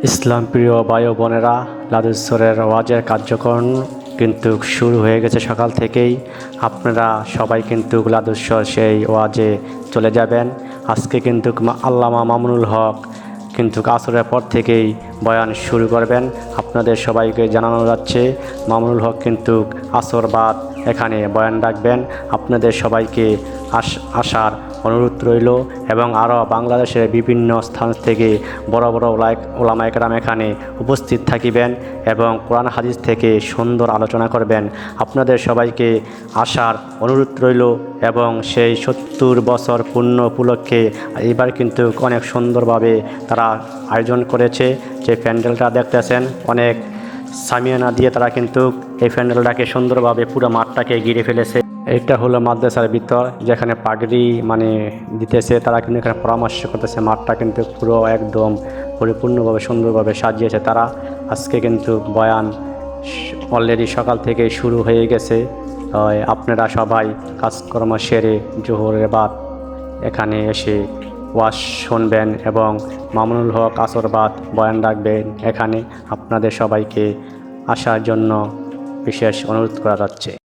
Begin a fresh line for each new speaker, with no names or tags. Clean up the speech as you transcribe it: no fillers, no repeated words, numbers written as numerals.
ইসলাম প্রিয় ভাই ও বোনেরা, লাদুসরের ওয়াজের কার্যক্রম কিন্তু শুরু হয়ে গেছে সকাল থেকেই। আপনারা সবাই কিন্তু লাদুসর সেই ওয়াজে চলে যাবেন। আজকে কিন্তু আল্লামা মামুনুল হক কিন্তু আসরের পর থেকেই বয়ান শুরু করবেন। আপনাদের সবাইকে জানানো যাচ্ছে মামুনুল হক কিন্তু আসর বাদ এখানে বয়ান রাখবেন। আপনাদের সবাইকে আসার অনুরোধ রইল এবং আরও বাংলাদেশের বিভিন্ন স্থান থেকে বড় বড় ওলামা একরাম এখানে উপস্থিত থাকিবেন এবং কোরআন হাদিস থেকে সুন্দর আলোচনা করবেন। আপনাদের সবাইকে আসার অনুরোধ রইল এবং সেই 70 বছর পূর্ণ উপলক্ষে এবার কিন্তু অনেক সুন্দরভাবে তারা আয়োজন করেছে। যে প্যান্ডেলটা দেখতেছেন, অনেক সামিয়ানা দিয়ে তারা কিন্তু এই প্যান্ডেলটাকে সুন্দরভাবে পুরো মাঠটাকে ঘিরে ফেলেছে। এটা হলো মাদ্রাসার ভিতর, যেখানে পাগড়ি দিতেছে, তারা কিন্তু এখানে পরামর্শ করতেছে। মাঠটা কিন্তু পুরো একদম পরিপূর্ণভাবে সুন্দরভাবে সাজিয়েছে তারা। আজকে কিন্তু বয়ান অলরেডি সকাল থেকে শুরু হয়ে গেছে। আপনারা সবাই কাজকর্ম সেরে জোহরের বাদ এখানে এসে ওয়াজ শুনবেন এবং মামুনুল হক আসর বাদ বয়ান রাখবেন এখানে। আপনাদের সবাইকে আসার জন্য বিশেষ অনুরোধ করা যাচ্ছে।